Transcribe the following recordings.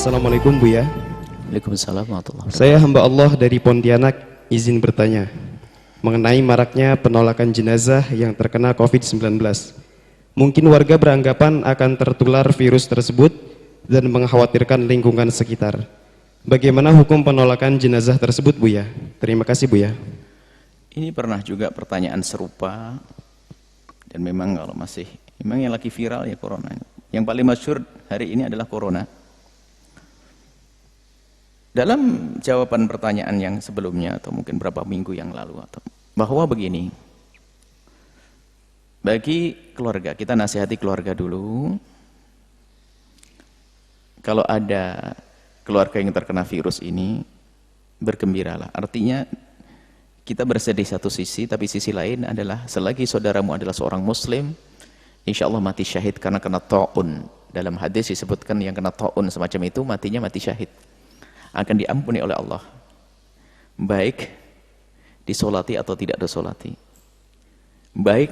Assalamualaikum Buya. Waalaikumsalam warahmatullahi wabarakatuh. Saya hamba Allah dari Pontianak, izin bertanya mengenai maraknya penolakan jenazah yang terkena COVID-19. Mungkin warga beranggapan akan tertular virus tersebut dan mengkhawatirkan lingkungan sekitar. Bagaimana hukum penolakan jenazah tersebut Buya? Terima kasih Buya. Ini pernah juga pertanyaan serupa, dan memang kalau memang yang lagi viral ya corona. Yang paling masyhur hari ini adalah corona. Dalam jawaban pertanyaan yang sebelumnya atau mungkin beberapa minggu yang lalu, bahwa begini, bagi keluarga, kita nasihati keluarga dulu, kalau ada keluarga yang terkena virus ini, bergembiralah. Artinya kita bersedih satu sisi, tapi sisi lain adalah selagi saudaramu adalah seorang muslim, insya Allah mati syahid karena kena ta'un. Dalam hadis disebutkan yang kena ta'un semacam itu matinya mati syahid, akan diampuni oleh Allah, baik disolati atau tidak disolati, baik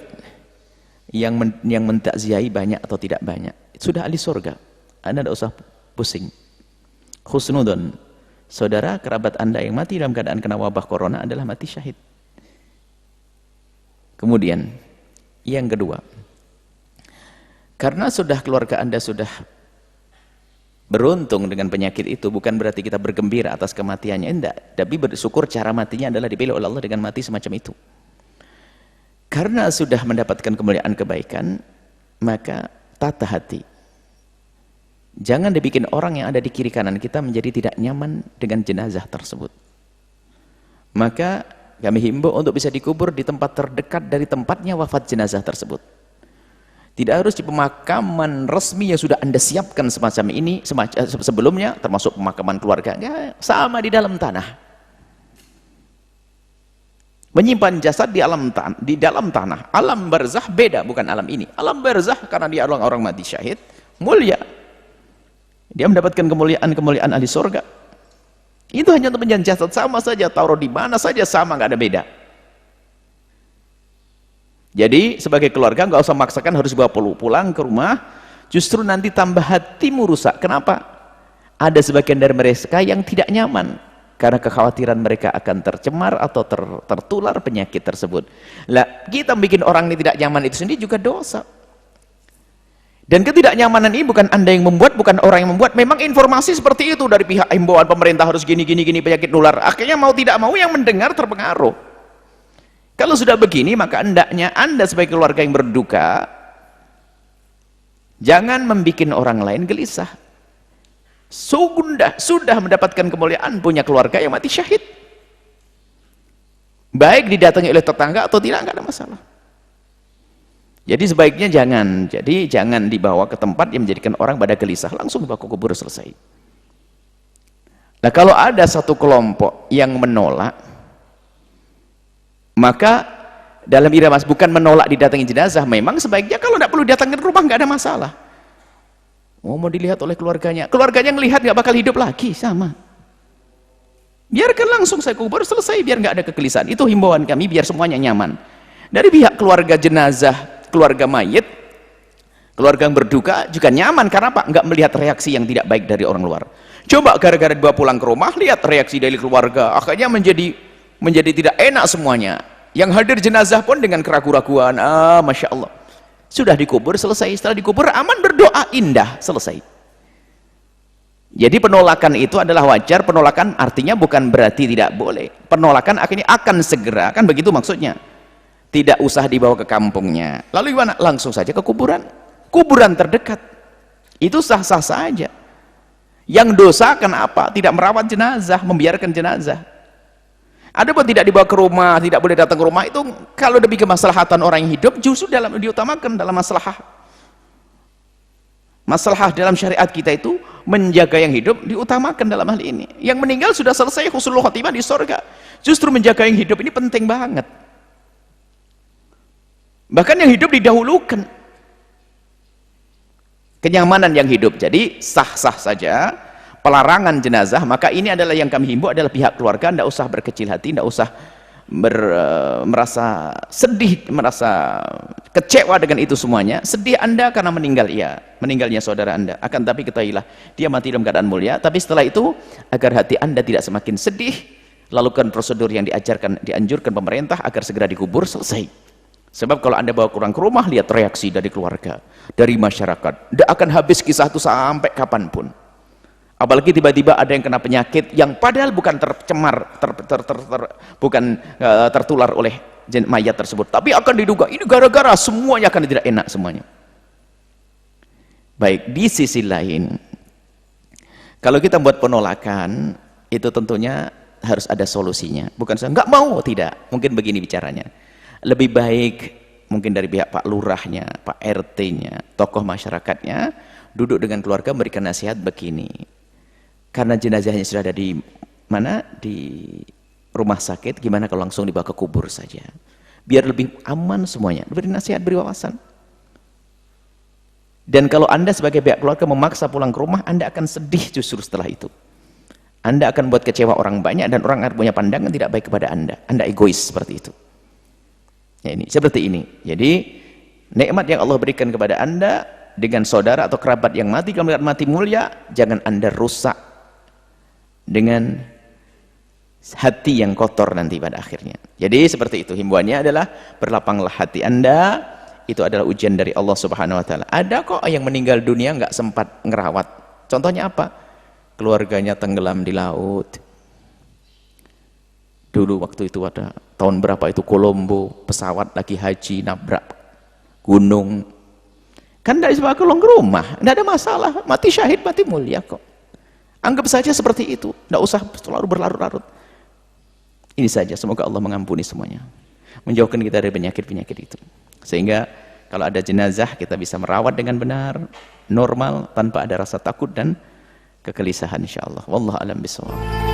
yang mentakziahi banyak atau tidak banyak, sudah ahli surga. Anda tidak usah pusing. Husnudon, saudara kerabat Anda yang mati dalam keadaan kena wabah corona adalah mati syahid. Kemudian yang kedua, karena sudah keluarga Anda sudah beruntung dengan penyakit itu, bukan berarti kita bergembira atas kematiannya, enggak, tapi bersyukur cara matinya adalah dipilih oleh Allah dengan mati semacam itu. Karena sudah mendapatkan kemuliaan kebaikan, maka tata hati. Jangan dibikin orang yang ada di kiri kanan kita menjadi tidak nyaman dengan jenazah tersebut. Maka kami himbau untuk bisa dikubur di tempat terdekat dari tempatnya wafat jenazah tersebut. Tidak harus di pemakaman resmi yang sudah Anda siapkan semacam ini sebelumnya, termasuk pemakaman keluarga. Ya, sama di dalam tanah. Menyimpan jasad di dalam tanah. Alam barzah beda, bukan alam ini. Alam barzah karena dia orang mati syahid, mulia. Dia mendapatkan kemuliaan ahli surga. Itu hanya untuk menjadi jasad, sama saja, taruh di mana saja sama, nggak ada beda. Jadi sebagai keluarga nggak usah maksakan harus bawa pulang ke rumah, justru nanti tambah hatimu rusak. Kenapa? Ada sebagian dari mereka yang tidak nyaman karena kekhawatiran mereka akan tercemar atau tertular penyakit tersebut. Lah, kita bikin orang ini tidak nyaman itu sendiri juga dosa. Dan ketidaknyamanan ini bukan Anda yang membuat, bukan orang yang membuat. Memang informasi seperti itu dari pihak himbauan pemerintah harus gini penyakit nular. Akhirnya mau tidak mau yang mendengar terpengaruh. Kalau sudah begini, maka hendaknya Anda sebagai keluarga yang berduka, jangan membuat orang lain gelisah. Sudah mendapatkan kemuliaan, punya keluarga yang mati syahid. Baik didatangi oleh tetangga atau tidak, nggak ada masalah. Jadi sebaiknya jangan dibawa ke tempat yang menjadikan orang pada gelisah, langsung dibawa ke kubur selesai. Nah, kalau ada satu kelompok yang menolak, maka dalam irama bukan menolak didatangi jenazah, memang sebaiknya kalau tidak perlu datang ke rumah, nggak ada masalah. Mau dilihat oleh keluarganya ngelihat nggak bakal hidup lagi, sama. Biarkan langsung saya kubur selesai, biar nggak ada kegelisahan. Itu himbauan kami biar semuanya nyaman. Dari pihak keluarga jenazah, keluarga mayit, keluarga yang berduka juga nyaman. Karena apa? Nggak melihat reaksi yang tidak baik dari orang luar. Coba gara-gara dibawa pulang ke rumah, lihat reaksi dari keluarga, akhirnya menjadi tidak enak semuanya. Yang hadir jenazah pun dengan keraguan-raguan. Masya Allah, sudah dikubur selesai. Setelah dikubur aman, berdoa indah, selesai. Jadi penolakan itu adalah wajar. Penolakan artinya bukan berarti tidak boleh. Penolakan akhirnya akan segera, kan begitu maksudnya. Tidak usah dibawa ke kampungnya. Lalu gimana? Langsung saja ke kuburan terdekat. Itu sah-sah saja. Yang dosa kenapa? Tidak merawat jenazah, membiarkan jenazah. Adapun tidak dibawa ke rumah, tidak boleh datang ke rumah, itu kalau demi kemaslahatan orang yang hidup justru diutamakan dalam masalah dalam syariat kita itu menjaga yang hidup diutamakan dalam hal ini. Yang meninggal sudah selesai husnul khotimah di surga. Justru menjaga yang hidup ini penting banget. Bahkan yang hidup didahulukan. Kenyamanan yang hidup. Jadi sah-sah saja pelarangan jenazah, maka ini adalah yang kami himbau adalah pihak keluarga, tidak usah berkecil hati, tidak usah merasa sedih, merasa kecewa dengan itu semuanya. Sedih Anda karena meninggalnya saudara Anda. Akan tapi ketahuilah, dia mati dalam keadaan mulia. Tapi setelah itu, agar hati Anda tidak semakin sedih, lakukan prosedur yang dianjurkan pemerintah agar segera dikubur, selesai. Sebab kalau Anda bawa orang ke rumah, lihat reaksi dari keluarga, dari masyarakat. Tidak akan habis kisah itu sampai kapanpun. Apalagi tiba-tiba ada yang kena penyakit yang padahal bukan tercemar, tertular oleh mayat tersebut, tapi akan diduga ini gara-gara semuanya akan tidak enak semuanya. Baik, di sisi lain, kalau kita buat penolakan, itu tentunya harus ada solusinya. Bukan saya nggak mau, tidak. Mungkin begini bicaranya. Lebih baik mungkin dari pihak Pak Lurahnya, Pak RT-nya, tokoh masyarakatnya, duduk dengan keluarga memberikan nasihat begini. Karena jenazahnya sudah ada di mana? Di rumah sakit, gimana kalau langsung dibawa ke kubur saja? Biar lebih aman semuanya. Beri nasihat, beri wawasan. Dan kalau Anda sebagai pihak keluarga memaksa pulang ke rumah, Anda akan sedih justru setelah itu. Anda akan buat kecewa orang banyak dan orang akan punya pandangan tidak baik kepada Anda. Anda egois seperti itu. Ya, ini seperti ini. Jadi nikmat yang Allah berikan kepada Anda dengan saudara atau kerabat yang mati kalau melihat mati mulia, jangan Anda rusak dengan hati yang kotor nanti pada akhirnya. Jadi seperti itu, himbauannya adalah berlapanglah hati Anda. Itu adalah ujian dari Allah Subhanahu wa taala. Ada kok yang meninggal dunia nggak sempat ngerawat. Contohnya apa? Keluarganya tenggelam di laut. Dulu waktu itu ada tahun berapa itu, Kolombo, pesawat lagi haji nabrak gunung. Kan dari sebuah kolong ke rumah, tidak ada masalah, mati syahid, mati mulia kok. Anggap saja seperti itu, tidak usah selalu berlarut-larut. Ini saja, semoga Allah mengampuni semuanya, menjauhkan kita dari penyakit-penyakit itu. Sehingga kalau ada jenazah, kita bisa merawat dengan benar, normal, tanpa ada rasa takut dan kegelisahan, insyaAllah. Wallahu a'lam bishawab.